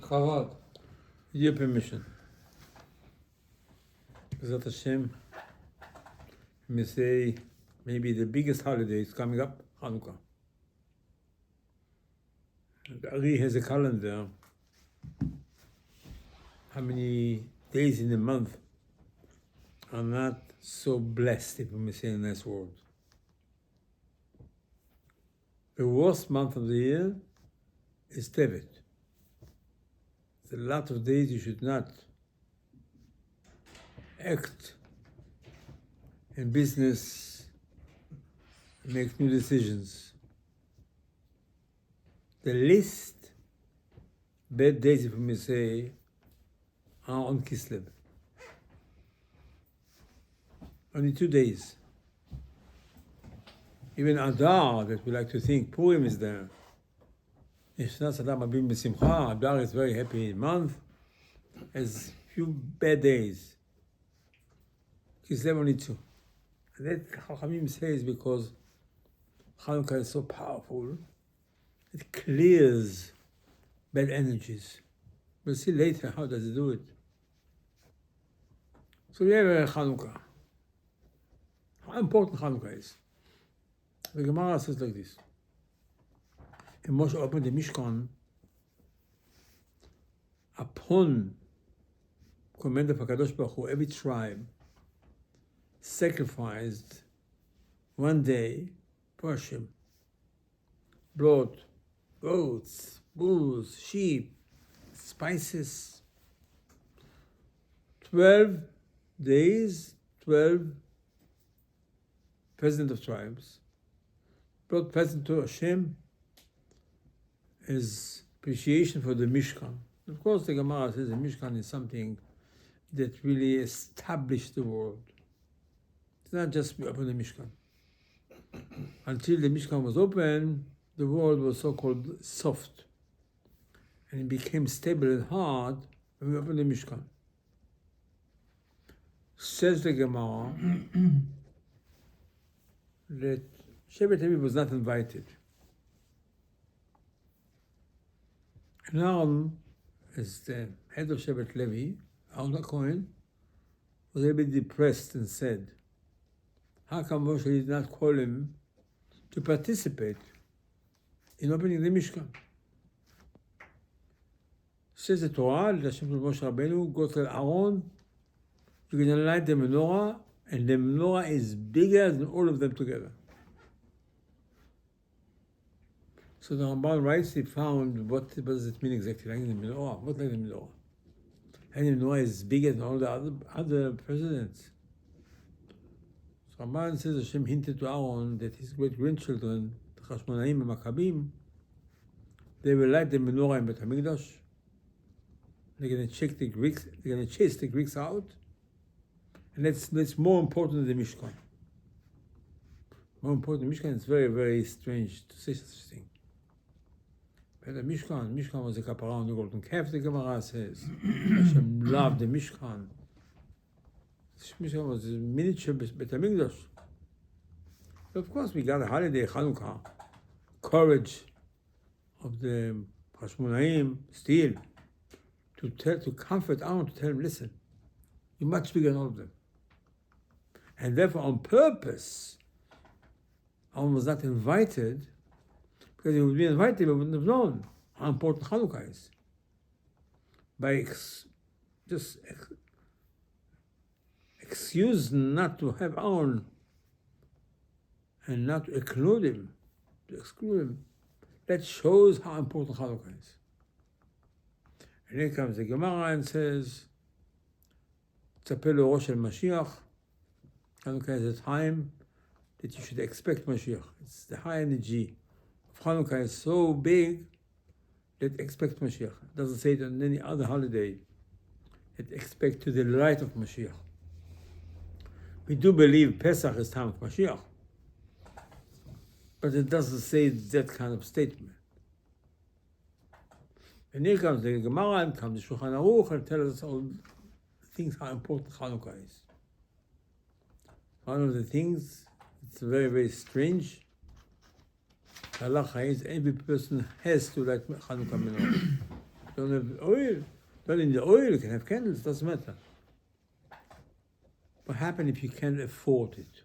Chabad, with your permission. Bezat Hashem, let me say, maybe the biggest holiday is coming up, Hanukkah. The Ari has a calendar, how many days in a month are not so blessed, if we may say in a nice word. The worst month of the year is Tevet. There's a lot of days you should not act in business, make new decisions. The least bad days, if we may say, are on Kislev. Only 2 days. Even Adar, that we like to think, Purim is there. Adar is very happy month, has few bad days. Kislev only 2. And that Chachamim says because Hanukkah is so powerful, it clears bad energies. We'll see later how does it do it. So we have Hanukkah. How important Hanukkah is. The Gemara says like this. And Moshe opened the Mishkan upon command of HaKadosh Baruch Hu, every tribe sacrificed one day for Hashem. Brought goats, bulls, sheep, spices. 12 days, 12 president of tribes brought present to Hashem as appreciation for the Mishkan. Of course, the Gemara says the Mishkan is something that really established the world. It's not just open the Mishkan. Until the Mishkan was open, the world was so-called soft. And it became stable and hard when we opened the Mishkan. Says the Gemara that Shevet Levi was not invited. And Aaron, as the head of Shevet Levi, Aaron Cohen, was a bit depressed and said, how come Moshe did not call him to participate in opening the Mishkan? Says the Torah, the Hashem of Moshe Rabbeinu, go tell Aaron, you're going to light the menorah, and the menorah is bigger than all of them together. So the Ramban writes, he found what does it mean exactly, lighting the menorah? What lighting the menorah? Lighting the menorah is bigger than all the other presidents. So Ramban says Hashem hinted to Aaron that his great-grandchildren, the Chashmonaim and Maccabim, they will light the menorah in Bet HaMikdash. They're going to check the Greeks, they're going to chase the Greeks out. And that's more important than the Mishkan. More important than Mishkan, it's very, very strange to say such a thing. But the Mishkan was a kapara on the golden calf, the Gemara says. Hashem loved the Mishkan. Mishkan was a miniature Bet HaMikdash. Of course, we got a holiday, Hanukkah, courage of the Hashmonaim, still, to comfort Aaron, to tell him, listen, you're much bigger than all of them. And therefore, on purpose, Aaron was not invited, because he would be invited, but wouldn't have known how important Hanukkah is. By excuse not to have Aaron and not to exclude him, that shows how important Hanukkah is. And then comes the Gemara and says, tzapeh l'oro shel Mashiach. Hanukkah is a time that you should expect Mashiach. It's the high energy of Hanukkah is so big that expect Mashiach. It doesn't say it on any other holiday. It expect to the light of Mashiach. We do believe Pesach is time of Mashiach, but it doesn't say that kind of statement. And here comes the Gemara and comes the Shulchan Aruch and tells us all things how important Hanukkah is. One of the things, it's very, very strange. Halacha is every person has to light Hanukkah menorah. don't have oil, don't need the oil, you can have candles, doesn't matter. What happens if you can't afford it?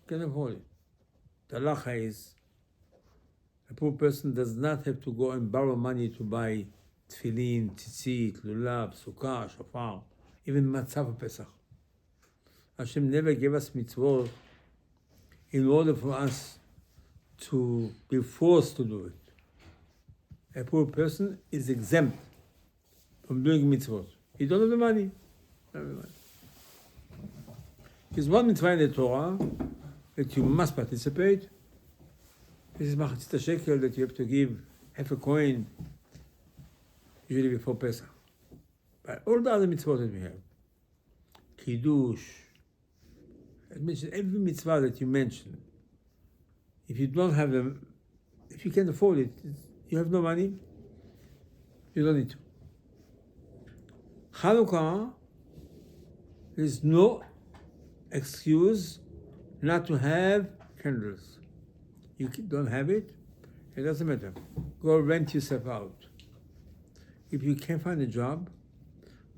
You can't afford it. The halacha is, a poor person does not have to go and borrow money to buy tefillin, tzitzit, lulav, sukkah, shofar, even matzah for Pesach. Hashem never gave us mitzvot in order for us to be forced to do it. A poor person is exempt from doing mitzvot. He don't have the money. There's one mitzvah in the Torah that you must participate. This is machatzit shekel that you have to give half a coin, usually before Pesach. But all the other mitzvot that we have, kiddush, I mentioned every mitzvah that you mentioned. If you don't have them, if you can't afford it, you have no money, you don't need to. Hanukkah, there is no excuse not to have candles. You don't have it, it doesn't matter. Go rent yourself out. If you can't find a job,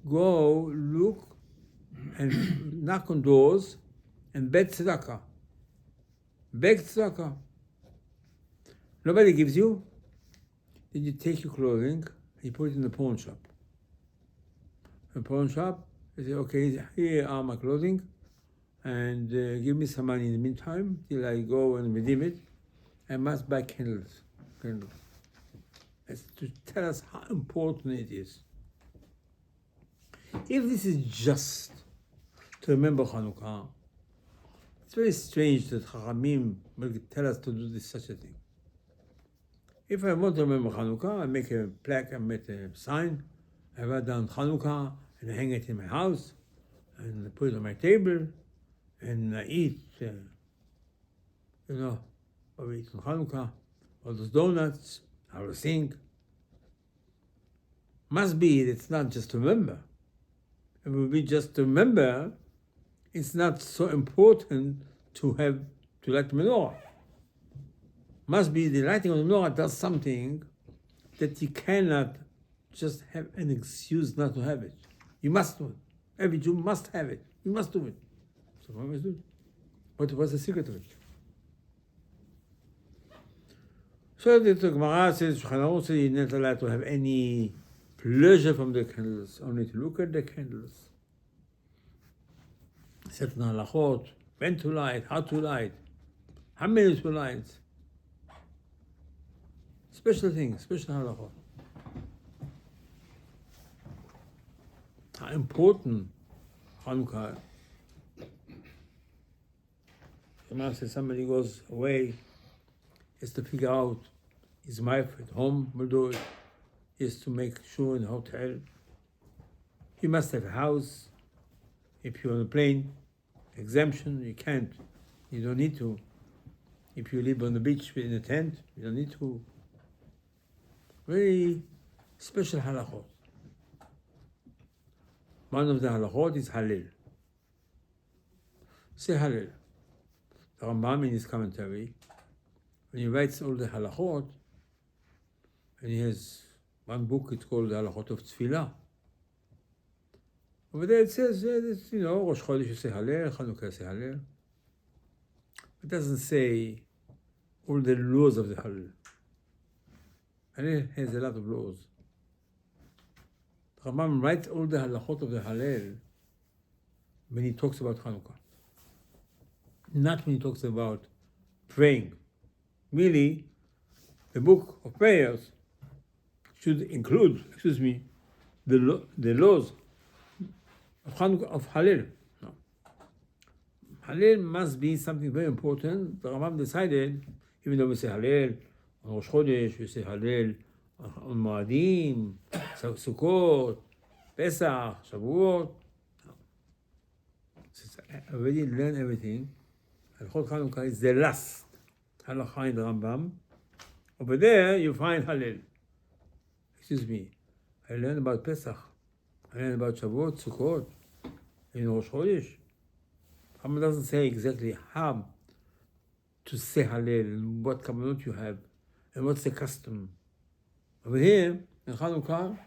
go look and knock on doors and beg tzedakah. Beg tzedakah. Nobody gives you. Then you take your clothing and you put it in the pawn shop. In the pawn shop, you say, okay, here are my clothing, and give me some money in the meantime till I go and redeem it. I must buy candles. Candles. That's to tell us how important it is. If this is just to remember Hanukkah, it's very strange that Chachamim will tell us to do this such a thing. If I want to remember Hanukkah, I make a plaque, I make a sign, I write down Hanukkah and I hang it in my house and I put it on my table and I eat, what we eat on Hanukkah, all those donuts, I will sing. Must be, it's not just to remember. It will be just to remember, it's not so important to light the menorah. Must be the lighting of the menorah does something that you cannot just have an excuse not to have it. You must do it. Every Jew must have it. You must do it. So why must do it? What's the secret of it? So the Gemara says, Shulchan Aruch says you're not allowed to have any pleasure from the candles, only to look at the candles. Certain halachot, when to light, how many to light. Special things, special halachot. How important Hanukkah. The Gemara says somebody goes away, has to figure out his wife at home will do it. He has to make sure in the hotel. You must have a house. If you're on a plane, exemption, you can't. You don't need to. If you live on the beach in a tent, you don't need to. Very special halachot. One of the halachot is halil. Say halil. The Rambam in his commentary, when he writes all the halachot, and he has one book, it's called the halachot of tefillah. Over there it says, Rosh Chodesh you say halel, Hanukkah you say halel. It doesn't say all the laws of the halel. Halel has a lot of laws. The Rambam writes all the halachot of the halel when he talks about Hanukkah. Not when he talks about praying. Really, the book of prayers should include, the laws of Hanukkah, of Halil. No. Halil must be something very important. The Rambam decided, even though we say Halil on Rosh Chodesh, we say Halil on Moadim, Sukkot, Pesach, Shavuot. Since I already learned everything, Halachot Hanukkah is the last halacha in the Rambam. Over there, you find Halil. I learned about Pesach. I learned about Shavuot, Sukkot, in Rosh Chodesh. Rambam doesn't say exactly how to say Halil, and what kavanot you have, and what's the custom. Over here, in Hanukkah,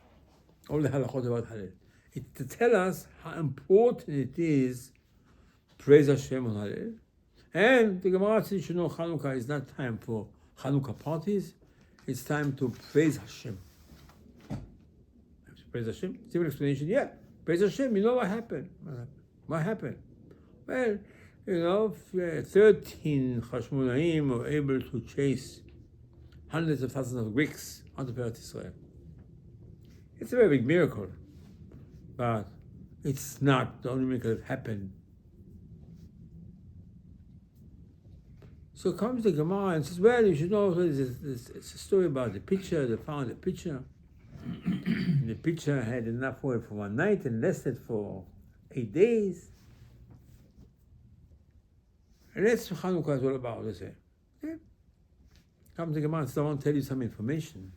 all the halachot about Hallel. It's to tell us how important it is praise Hashem on Hallel. And the Gemara says, you know, Hanukkah is not time for Hanukkah parties. It's time to praise Hashem. Praise Hashem? Simple explanation, yeah. Praise Hashem, you know what happened? What happened? Well, you know, 13 Hashmonaim were able to chase hundreds of thousands of Greeks onto Eretz Israel. It's a very big miracle, but it's not the only miracle that happened. So comes the Gemara and says, well, you should know, it's a story about the pitcher. They found the pitcher. The pitcher had enough oil for one night and lasted for 8 days. And that's what Hanukkah is all about, they say. Yeah. Comes the Gemara and says, I want to tell you some information.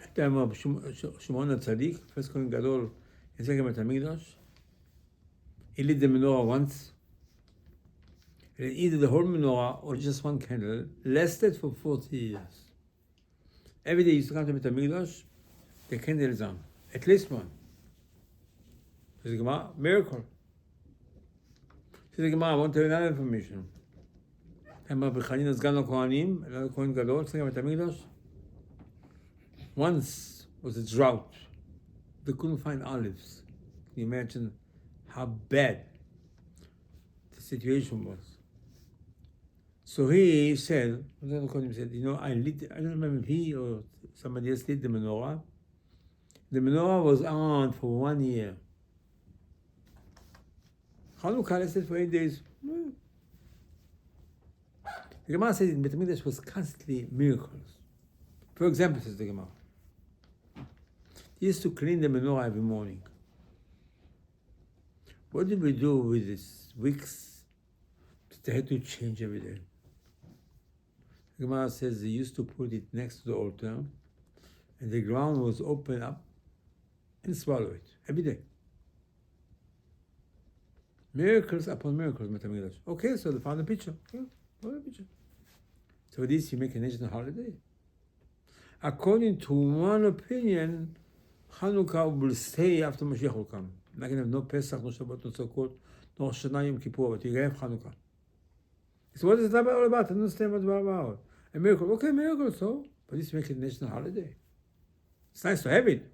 At the time of Shimon HaTzadik, first Kohen Gadol in Second Beit HaMikdash, he lit the menorah once. And either the whole menorah or just one candle lasted for 40 years. Every day he used to come to Beit HaMikdash, the candle is on, at least one. Says the Gemara, miracle. Says the Gemara, I want to tell you another information. Time of Chanina's Gan Kohanim, another Kohen Gadol, Second Beit HaMikdash. Once was a drought. They couldn't find olives. Can you imagine how bad the situation was? So he said, you know, I don't remember if he or somebody else lit the menorah. The menorah was on for 1 year. Hanukkah lasted for 8 days. The Gemara says in Beit HaMikdash was constantly miracles. For example, says the Gemara, he used to clean the menorah every morning. What did we do with these wicks that they had to change every day? The Gemara says they used to put it next to the altar, and the ground was open up and swallow it every day. Miracles upon miracles, Beit HaMikdash. Okay, so they found a picture. Yeah, found a picture. So with this, you make a national holiday. According to one opinion, Hanukkah will stay after Mashiach will come. Not going to have no Pesach, no Shabbat, no Sukkot, no Rosh Hashanah, Yom Kippur, but you have Hanukkah. So what is it all about? I don't understand what it's about. A miracle. Okay, miracle, so. But this makes it a national holiday. It's nice to have it.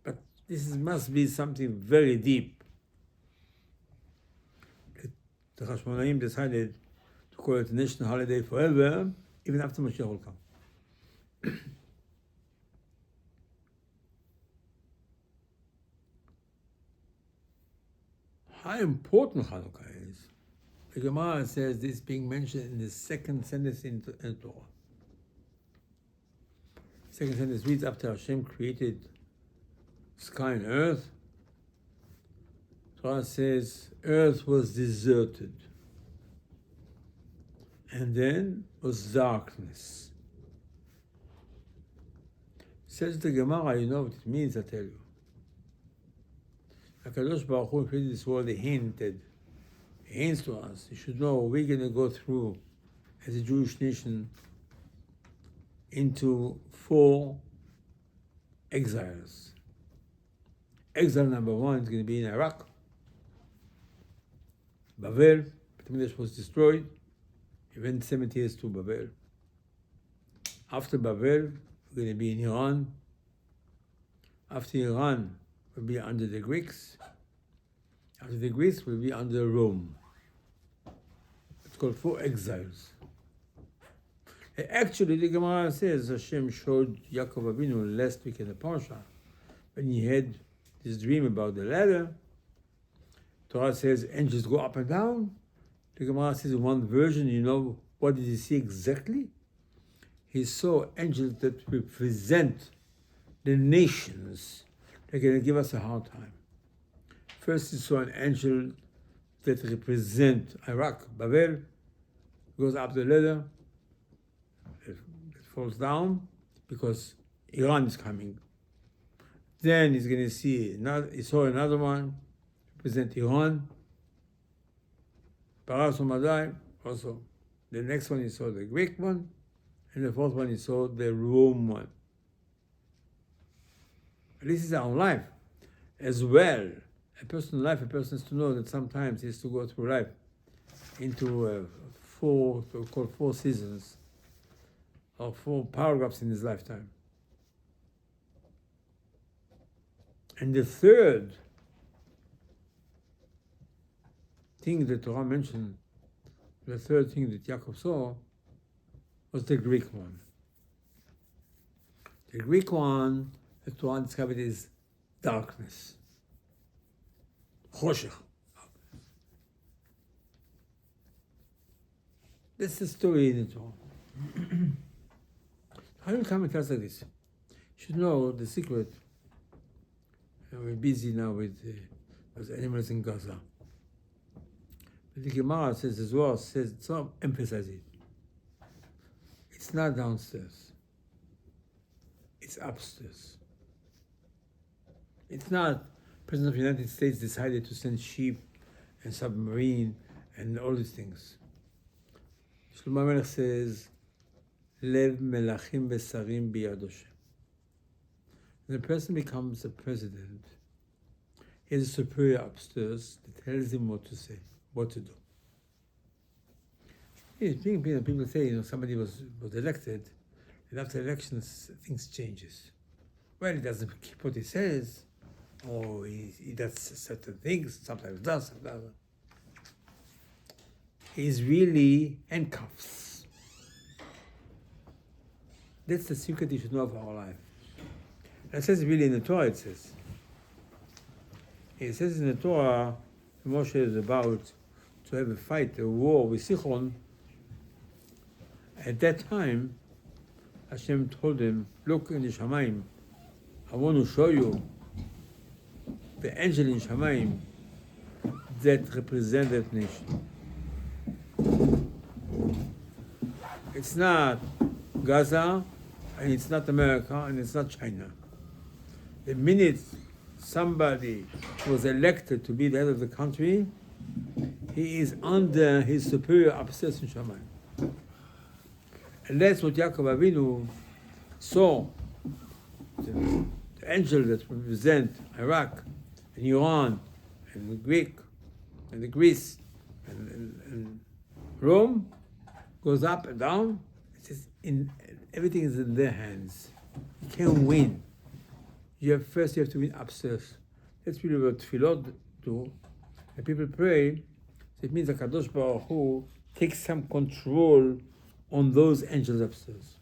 But must be something very deep. The Hashmonaim decided to call it a national holiday forever, even after Mashiach will come. How important Hanukkah is. The Gemara says this being mentioned in the second sentence in the Torah. Second sentence reads, after Hashem created sky and earth, Torah says earth was deserted. And then was darkness. Says the Gemara, you know what it means, I tell you. HaKadosh Baruch Hu created this world, he hints to us. You should know we're going to go through, as a Jewish nation, into 4 exiles. Exile number 1 is going to be in Iraq. Babel, Beit HaMikdash was destroyed. He went 70 years to Babel. After Babel, we're going to be in Iran. After Iran, we'll be under the Greeks. After the Greeks, we'll be under Rome. It's called 4 exiles. Actually, the Gemara says Hashem showed Yaakov Avinu last week in the Parsha, when he had this dream about the ladder. Torah says angels go up and down. The Gemara says in one version, you know, what did he see exactly? He saw angels that represent the nations. They're going to give us a hard time. First, he saw an angel that represents Iraq, Babel, goes up the ladder, it falls down because Iran is coming. Then he's going to see he saw another one, represent Iran, Paras Madai, also. The next one he saw the Greek one, and the fourth one he saw the room one. This is our life as well. A person's life, a person has to know that sometimes he has to go through life into four seasons or 4 paragraphs in his lifetime. And the third thing that Torah mentioned, the third thing that Yaakov saw, was the Greek one. The Greek one, the Torah described it as darkness. Choshech. That's the story in the Torah. How do you come and tell us like this? You should know the secret. We're busy now with those animals in Gaza. But the Gemara says as well, so emphasize it. It's not downstairs. It's upstairs. It's not President of the United States decided to send sheep and submarine and all these things. Shlomo Melech says, Lev melachim v'sarim biyad Hashem. When a person becomes a president, he has a superior upstairs that tells him what to say, what to do. People say, somebody was elected, and after elections, things changes. Well, he doesn't keep what he says, or he does certain things, sometimes does, sometimes doesn't. He's really handcuffs. That's the secret you should know of our life. It says really in the Torah, it says in the Torah, Moshe is about to have a fight, a war with Sichon. At that time, Hashem told him, look in the Shamayim, I want to show you the angel in Shamayim that represents that nation. It's not Gaza, and it's not America, and it's not China. The minute somebody was elected to be the head of the country, he is under his superior upstairs in Shamayim. And that's what Yaakov Avinu saw. The angel that represents Iraq and Iran and the Greek and the Greece and Rome goes up and down. It says everything is in their hands. You can't win. You have to win upstairs. That's really what Tefillot do. And people pray. So it means that Kadosh Baruch Hu takes some control on those angels upstairs.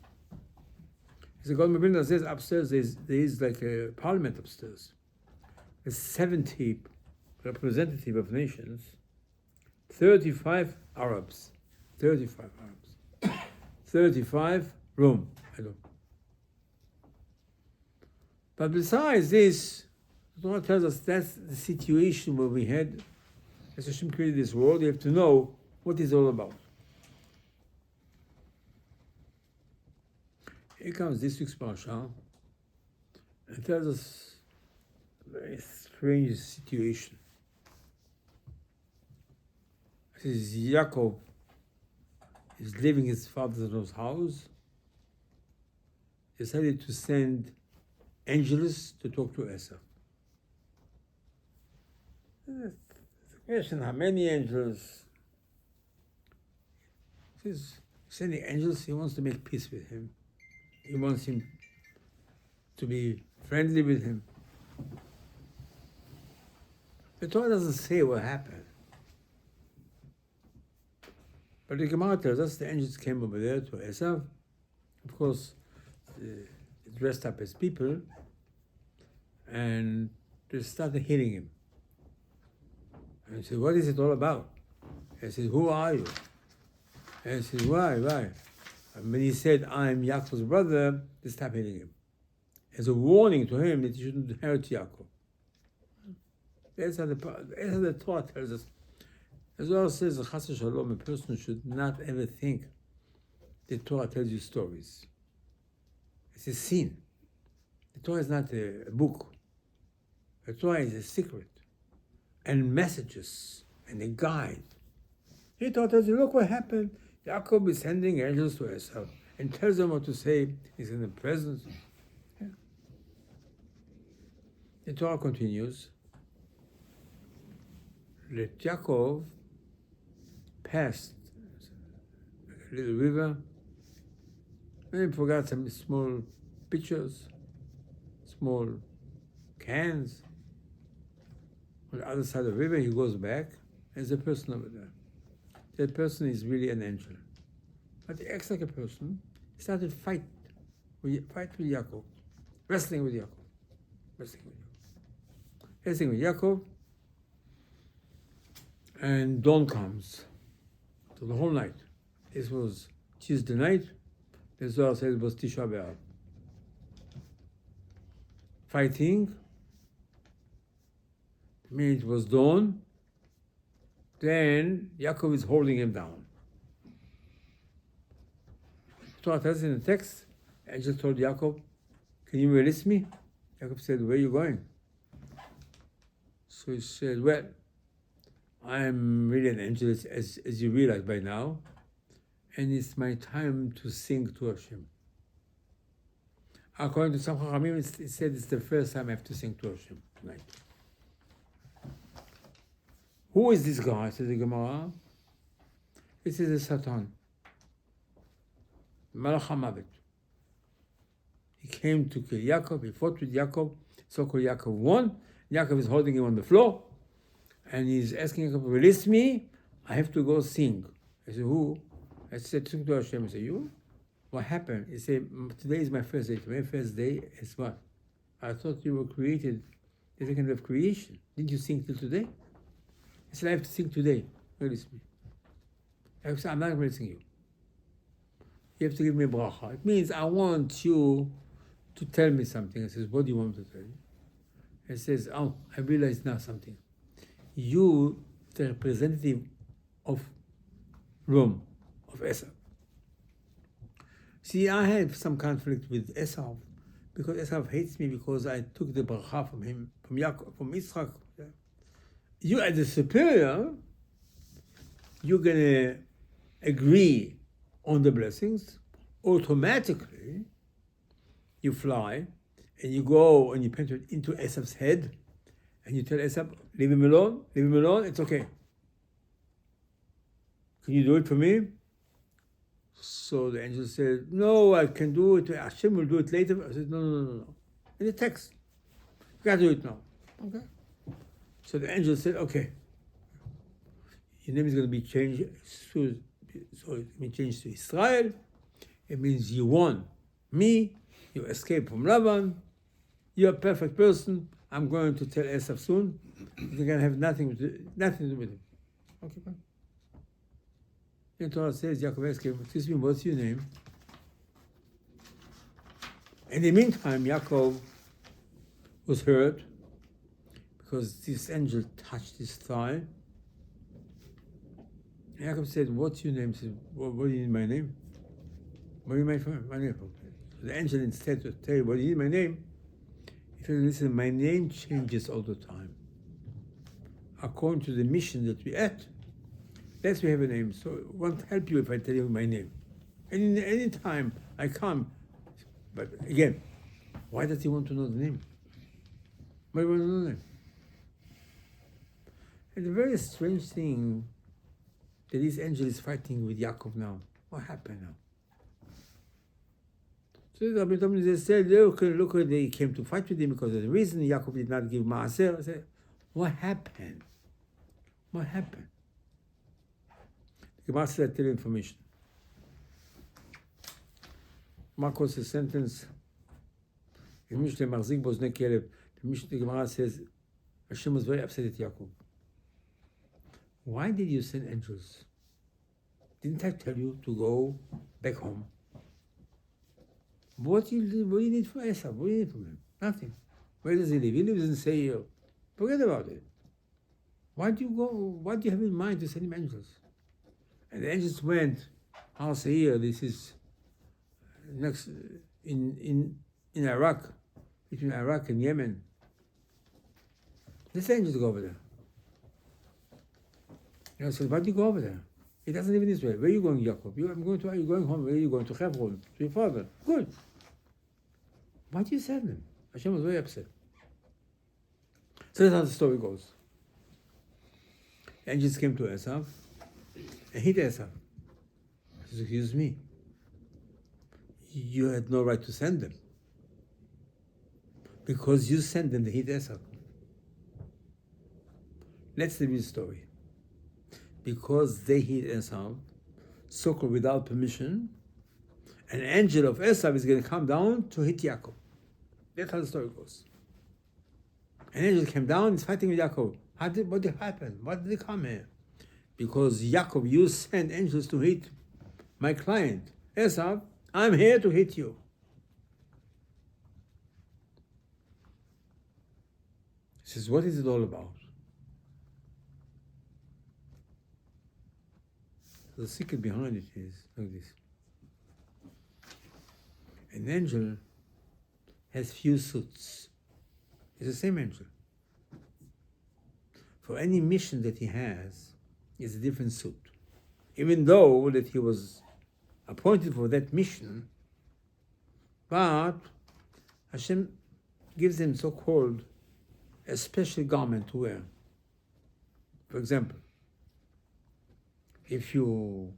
So God Mabinah says upstairs there is like a parliament upstairs. There's 70 representative of nations, 35 Arabs, 35 Rome. I don't. But besides this, the Torah tells us that's the situation where we had, as Hashem created this world, you have to know what it's all about. Here comes this week's parasha, and tells us a very strange situation. It says Yaakov is leaving his father-in-law's house, decided to send angels to talk to Esau. The question, how many angels? He says, sending angels, he wants to make peace with him. He wants him to be friendly with him. The Torah doesn't say what happened. But the Gemara tells us the angels came over there to Esau. Of course, dressed up as people, and they started hitting him. And he said, what is it all about? He said, who are you? And he said, why? And when he said, I'm Yaakov's brother, they stopped hitting him. As a warning to him that he shouldn't hurt Yaakov. That's how the Torah tells us. As well as says, Chas Shalom, a person should not ever think the Torah tells you stories. It's a sin. The Torah is not a book. The Torah is a secret and messages and a guide. The Torah tells you, look what happened. Yaakov is sending angels to Esau. and tells them what to say. He's in the presence. Yeah. The Torah continues. Let Yaakov passed a little river, and he forgot some small pitchers, small cans. On the other side of the river, he goes back. There's a person over there. That person is really an angel. But he acts like a person. He started fight with Yaakov, wrestling with Yaakov. And dawn comes. So the whole night. This was Tuesday night. The Zohar says it was Tisha B'Av. Fighting. The minute it was dawn, then Yaakov is holding him down. Torah tells in the text, the angel told Yaakov, "Can you release me?" Yaakov said, "Where are you going?" So he said, "Well, I'm really an angel, as you realize by now, and it's my time to sing to Hashem." According to some Chachamim, it said it's the first time I have to sing to Hashem tonight. Who is this guy? Says the Gemara. This is a Satan. Malach HaMavet. He came to kill Yaakov. He fought with Yaakov. So-called Yaakov won. Yaakov is holding him on the floor. And he's asking Yaakov, "Release me. I have to go sing." I said, "Who?" I said, "Sing to Hashem." I said, "You? What happened?" He said, "Today is my first day." My first day is what? I thought you were created. There's a kind of creation. Didn't you sing till today? He said, "I have to sing today. Release me." I said, "I'm not releasing you. You have to give me a bracha. It means I want you to tell me something." I says, "What do you want me to tell you?" He says, "Oh, I realize now something. You, the representative of Rome, of Esau. See, I have some conflict with Esau because Esau hates me because I took the bracha from him, from Yaakov, from Yitzchak. You, as the superior, you're going to agree on the blessings. Automatically, you fly and you go and you penetrate into Esau's head and you tell Esau, leave him alone, it's okay. Can you do it for me?" So the angel said, "No, I can do it. Hashem will do it later." I said, No. In the text, you can't do it now. Okay. So the angel said, "Okay. Your name is going to be changed. So it means changed to Israel. It means you won me. You escaped from Laban. You're a perfect person. I'm going to tell Esau soon. You're going to have nothing to do with him." Okay, fine. The Torah says, Yaakov asked him, "Excuse me, what's your name?" In the meantime, Yaakov was hurt because this angel touched his thigh. And Yaakov said, "What's your name?" He said, what do you need my name? What do you need my name? So the angel, instead to tell you, "What do you need my name?" he said, "Listen, my name changes all the time. According to the mission that we're at, yes, we have a name, so it won't help you if I tell you my name. And any time I come," but again, why does he want to know the name? Why do you want to know the name? It's a very strange thing that this angel is fighting with Yaakov now. What happened now? So Rabbi Aderet said, look, they came to fight with him because of the reason Yaakov did not give Maaser. I said, what happened? What happened? The Gemara said, tell you information. Marcos a sentence. The Gemara says, Hashem was very upset at Yaakov. Why did you send angels? Didn't I tell you to go back home? What do you need for Esau? What do you need from him? Nothing. Where does he live? He lives in Seir. Forget about it. Why do you go? What do you have in mind to send him angels? And the angels went, Al Seir, this is next in Iraq, between Iraq and Yemen. Let's angels go over there. I said, why do you go over there? He doesn't live in Israel. Where are you going, Jacob? I'm going to. Are you going home? Where are you going to Hebron? To your father. Good. Why do you send him? Hashem was very upset. So that's how the story goes. Angels came to Esav and hit Esav. He says, excuse me. You had no right to send them. Because you sent them, they hit Esav. Let's read the story. Because they hit Esav, so-called without permission, an angel of Esav is going to come down to hit Yaakov. That's how the story goes. An angel came down, he's fighting with Yaakov. What did happen? Why did they come here? Because Yaakov, you sent angels to hit my client, Esav. I'm here to hit you. He says, what is it all about? The secret behind it is like this. An angel has few suits. It's the same angel. For any mission that he has, it's a different suit. Even though that he was appointed for that mission, but Hashem gives him so-called a special garment to wear. For example, if you're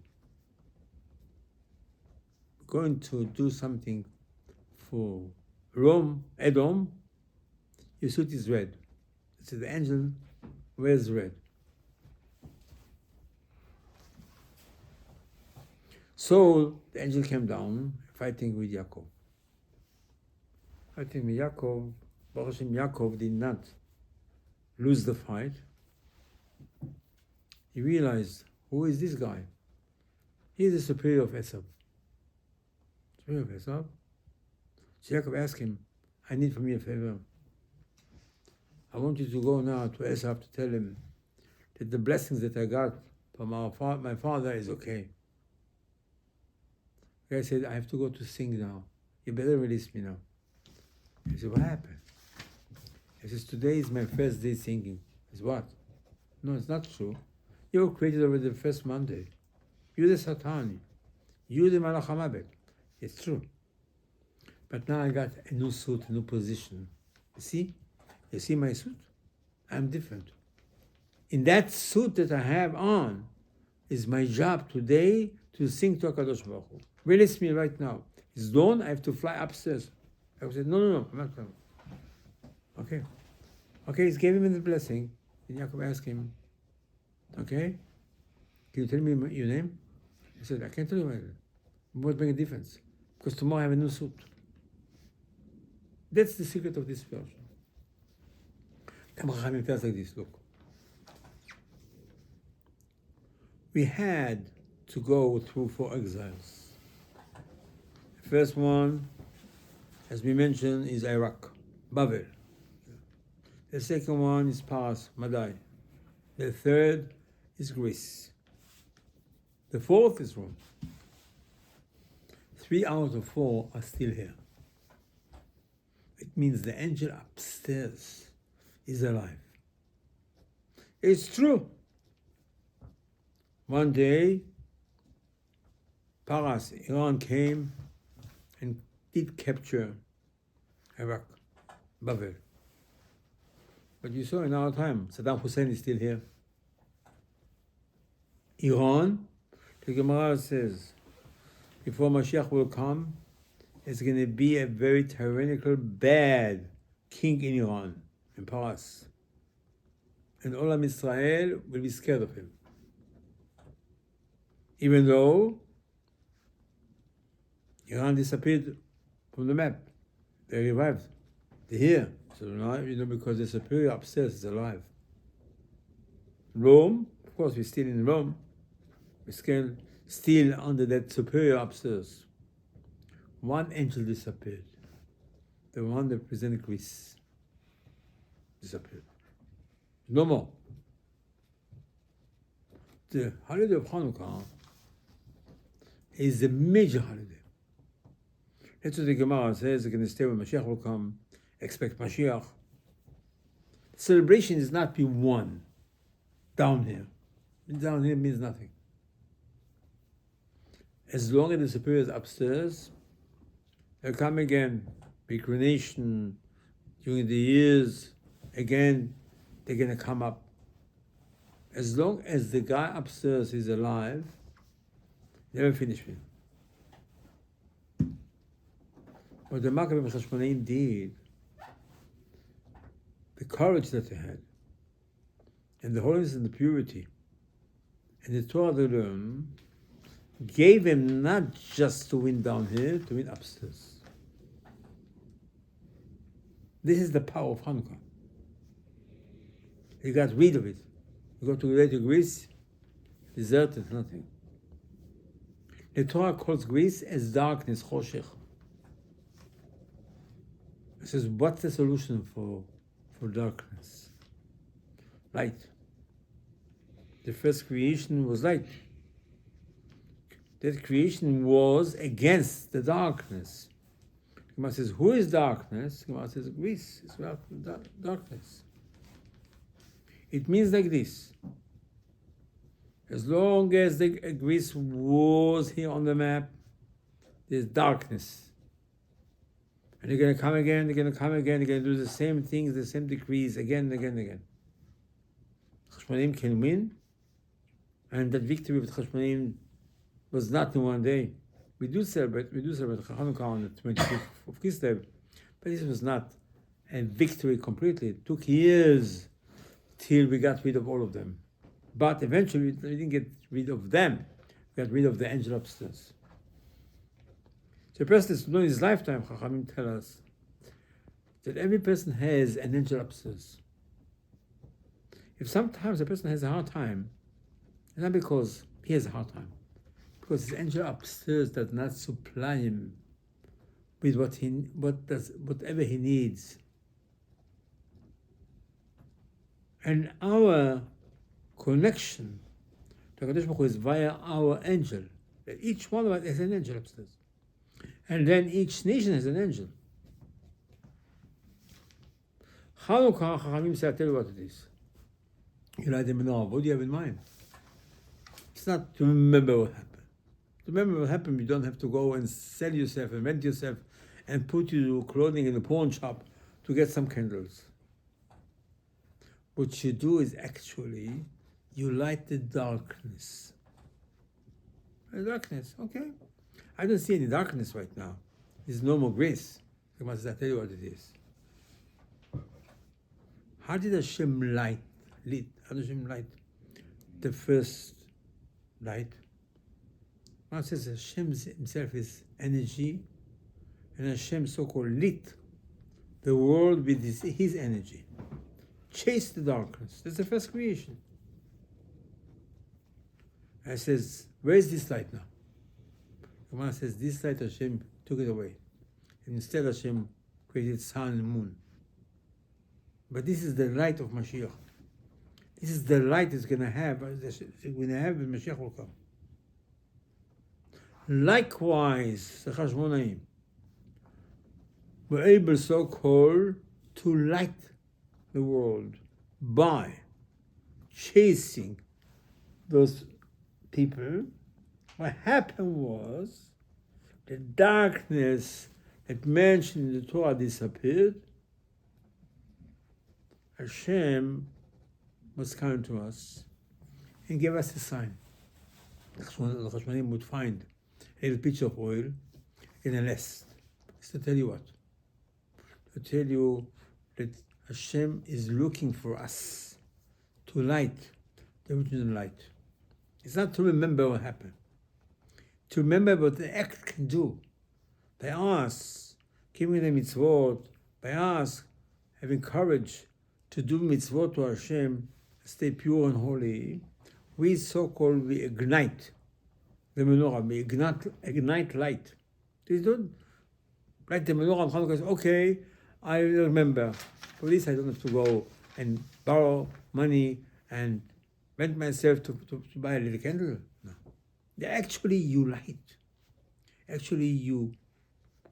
going to do something for Rome, Edom, your suit is red. So the angel wears red. So the angel came down fighting with Yaakov. Fighting with Yaakov, Baruch Hashem, Yaakov did not lose the fight. He realized, who is this guy? He is the superior of Esav. Superior of Esav. So Yaakov asked him, I need from you a favor. I want you to go now to Esav to tell him that the blessings that I got from my father is okay. The guy said, I have to go to sing now. You better release me now. He said, what happened? He says, today is my first day singing. He said, what? No, it's not true. You were created over the first Monday. You're the Satani. You're the Malach HaMavet. It's true. But now I got a new suit, a new position. You see? You see my suit? I'm different. In that suit that I have on is my job today to sing to HaKadosh Baruch Hu. Release me right now. It's dawn, I have to fly upstairs. I said, no, I'm not coming. Okay, he gave him the blessing. And Yaakov asked him, okay, can you tell me your name? He said, I can't tell you my name. It won't make a difference. Because tomorrow I have a new suit. That's the secret of this version. It tells like this, look. We had to go through 4 exiles. The first one, as we mentioned, is Iraq, Babel. The second one is Paras, Madai. The third is Greece. The fourth is Rome. 3 out of 4 are still here. It means the angel upstairs is alive. It's true. One day, Paras, Iran came and did capture Iraq, Babel. But you saw in our time, Saddam Hussein is still here. Iran, the Gemara says, before Mashiach will come, it's going to be a very tyrannical, bad king in Iran, in Paras. And all of Israel will be scared of him. Even though Iran disappeared from the map. They revived. They're here. So now, because the superior upstairs is alive. Rome, of course, we're still in Rome. We're still under that superior upstairs. One angel disappeared. The one that represented Greece disappeared. No more. The holiday of Hanukkah is a major holiday. That's what the Gemara says. They're going to stay when Mashiach will come. Expect Mashiach. The celebration is not be one down here. Down here means nothing. As long as the superior is upstairs, they'll come again, reincarnation, during the years, again, they're going to come up. As long as the guy upstairs is alive, never finish with him. What the Maccabim Chashmonaim did, the courage that they had, and the holiness and the purity, and the Torah they learned, gave them not just to win down here, to win upstairs. This is the power of Hanukkah. He got rid of it. You go to later Greece, deserted, nothing. The Torah calls Greece as darkness, choshech. It says, what's the solution for darkness? Light. The first creation was light. That creation was against the darkness. Gemara says, who is darkness? Gemara says, Greece is darkness. It means like this. As long as Greece was here on the map, there's darkness. And they're going to come again, they're going to come again, they're going to do the same things, the same decrees, again and again and again. Chashmonaim can win, and that victory with Chashmonaim was not in one day. We do celebrate Hanukkah on the 25th of Kislev, but this was not a victory completely. It took years till we got rid of all of them. But eventually, we didn't get rid of them. We got rid of the angel upstairs. So a person that's known his lifetime, Chachamim tell us, that every person has an angel upstairs. If sometimes a person has a hard time, it's not because he has a hard time, because his angel upstairs does not supply him with whatever he needs. And our connection to HaKadosh Baruch Hu is via our angel. That each one of us has an angel upstairs. And then each nation has an angel. Hanukkah, Chachamim say, I'll tell you what it is. You light the menorah. What do you have in mind? It's not to remember what happened. To remember what happened, you don't have to go and sell yourself and rent yourself and put your clothing in a pawn shop to get some candles. What you do is actually, you light the darkness. The darkness, okay. I don't see any darkness right now. There's no more grace. I must tell you what it is. How did Hashem light? How did Hashem light the first light? One says Hashem himself is energy, and Hashem so-called lit the world with his energy. Chase the darkness. That's the first creation. And it says, where is this light now? The one says, this light Hashem took it away. And instead Hashem created sun and moon. But this is the light of Mashiach. This is the light it's going to have when Mashiach will come. Likewise, the Chashmonaim were able, so-called, to light the world by chasing those people. What happened was the darkness that mentioned in the Torah disappeared. Hashem was kind to us and gave us a sign. The Chashmonaim would find a little pitcher of oil in a nest. It's to tell you what? To tell you that Hashem is looking for us to light the original light. It's not to remember what happened. To remember what the act can do. By us keeping the mitzvot, by us having courage to do mitzvot to Hashem, stay pure and holy, we so-called, we ignite the menorah, we ignite light. They don't light the menorah on Hanukkah, okay, I remember. For this I don't have to go and borrow money and rent myself to buy a little candle. No. Actually you light. Actually you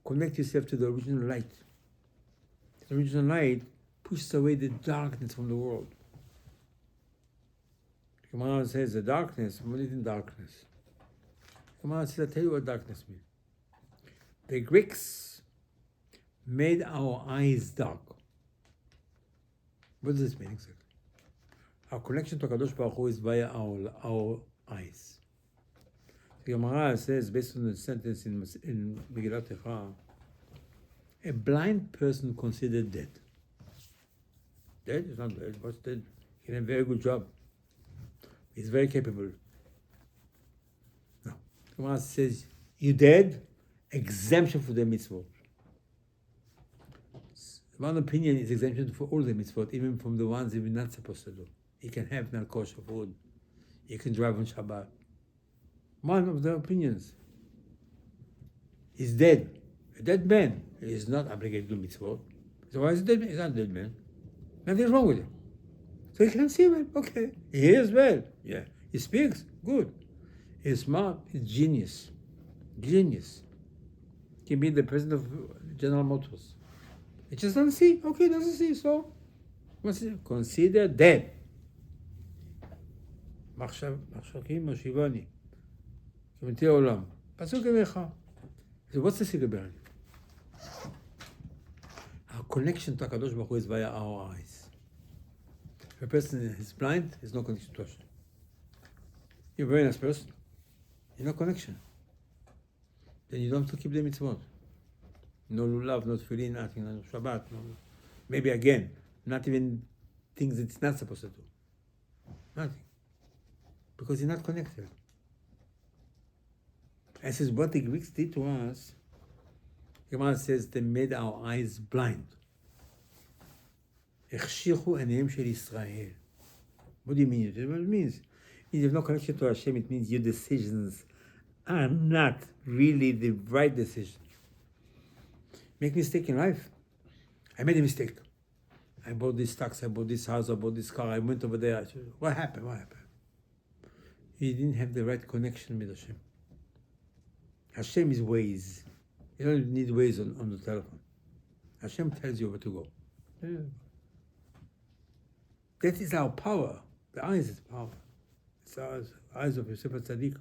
connect yourself to the original light. The original light pushes away the darkness from the world. The Gemara says the darkness, what is in darkness? Gemara says, I'll tell you what darkness means. The Greeks made our eyes dark. What does this mean exactly? Our connection to Kadosh Baruch Hu is via our eyes. The Gemara says, based on the sentence in Megillat Echa, a blind person considered dead. Dead is not dead. What's dead? He did a very good job. He's very capable. No. The Gemara says, you dead? Exemption for the mitzvot. One opinion is exemption for all the mitzvot, even from the ones that we're not supposed to do. You can have non-kosher food. You can drive on Shabbat. One of the opinions. He's dead. A dead man is not obligated to do mitzvot. So why is he dead man? He's not a dead man. Nothing's wrong with him. So he can see well. Okay. He hears well. Yeah. He speaks. Good. He's smart. He's genius. Genius. He can be the president of General Motors. He just doesn't see. Okay, doesn't see. So, what's it? Consider dead. מחשכים משיבני. כמתי העולם. פסוק אליך. So what's the secret behind it? Our connection to HaKadosh Baruch Hu is via our eyes. If a person is blind, there's no connection to Hashem. You're a very nice person. There's no connection. Then you don't have to keep the mitzvot. No lulav, no tefillin, nothing, no Shabbat. No. Maybe again, not even things it's not supposed to do. Nothing. Because you're not connected. And this is what the Greeks did to us. Gemara says they made our eyes blind. החשיכו עיניהם של ישראל. What do you mean? What it means? If you have no connection to Hashem, it means your decisions are not really the right decision. Make mistake in life. I made a mistake. I bought this tax, I bought this house, I bought this car, I went over there. What happened? What happened? You didn't have the right connection with Hashem. Hashem is ways. You don't need ways on the telephone. Hashem tells you where to go. Yeah. That is our power. The eyes is power. It's our eyes of Yosef Tzaddik.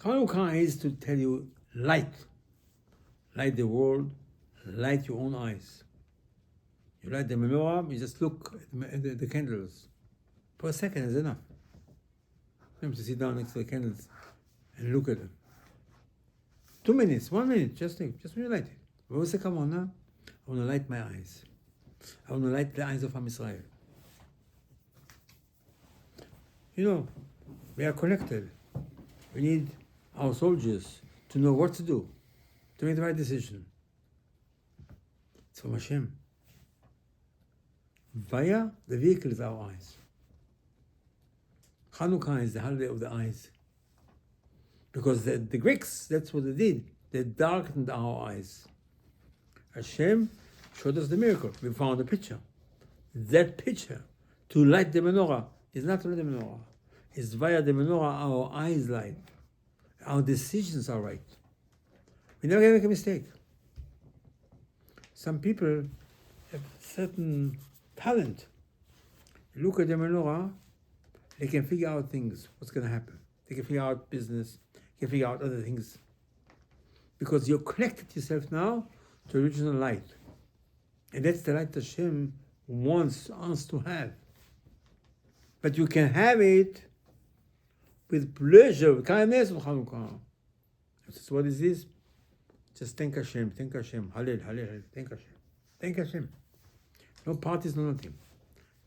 Hanukkah is to tell you light. Light the world, light your own eyes. You light the menorah, you just look at the candles. For a second is enough. You have to sit down next to the candles and look at them. 2 minutes, 1 minute, just when you light it. What was the come on now? I want to light my eyes. I want to light the eyes of Am Israel. You know, we are connected. We need our soldiers to know what to do, to make the right decision. It's from Hashem. Via the vehicle is our eyes. Hanukkah is the holiday of the eyes. Because the Greeks, that's what they did. They darkened our eyes. Hashem showed us the miracle. We found a picture. That picture, to light the menorah, is not to light the menorah. It's via the menorah our eyes light. Our decisions are right. We never make a mistake. Some people have certain talent. You look at the menorah, they can figure out things, what's going to happen. They can figure out business, they can figure out other things. Because you're connected yourself now to original light. And that's the light Hashem wants us to have. But you can have it with pleasure, with kindness of Hanukkah. That's what it is. Just thank Hashem, Hallel, Hallel, thank Hashem. Thank Hashem. No parties, no nothing.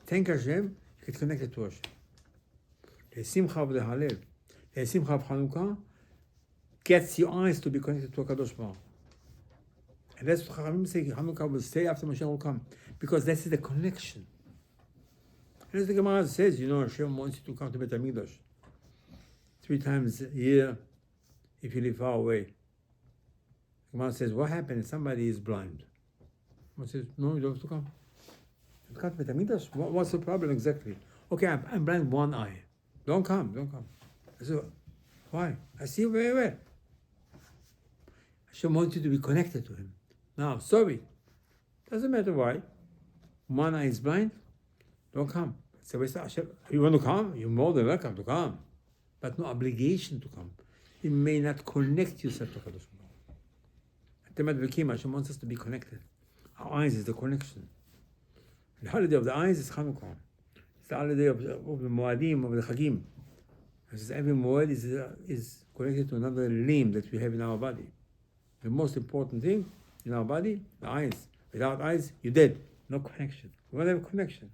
Thank Hashem, get connected to Hashem. The Simcha of the Hallel, the Simcha of Hanukkah gets your eyes to be connected to HaKadosh Baruch Hu. And that's what Chachamim say, Hanukkah will stay after Mashiach will come. Because that's the connection. And as the Gemara says, you know, Hashem wants you to come to Beit HaMikdash 3 times a year if you live far away. The Gemara says, what happens if somebody is blind? The Gemara says, no, you don't have to come. You come to Beit HaMikdash? What's the problem exactly? Okay, I'm blind one eye. Don't come. I said, why? I see you very well. Hashem wants you to be connected to Him. Now, sorry. Doesn't matter why. One eye is blind, don't come. So we say, Hashem, you want to come? You're more than welcome to come. but no obligation to come. You may not connect yourself to Kadosh Baruch Hu. Hashem wants us to be connected. Our eyes is the connection. The holiday of the eyes is Hanukkah. It's the holiday of the Moadim, of the Chagim. Every Moed is connected to another limb that we have in our body. The most important thing in our body, the eyes. Without eyes, you're dead. No connection. We want to have a connection.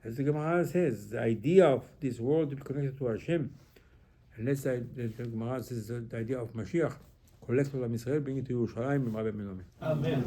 As the Gemara says, the idea of this world to be connected to Hashem, and let's say the Gemara says the idea of Mashiach, collect all of Israel, bring it to Yerushalayim, Amen.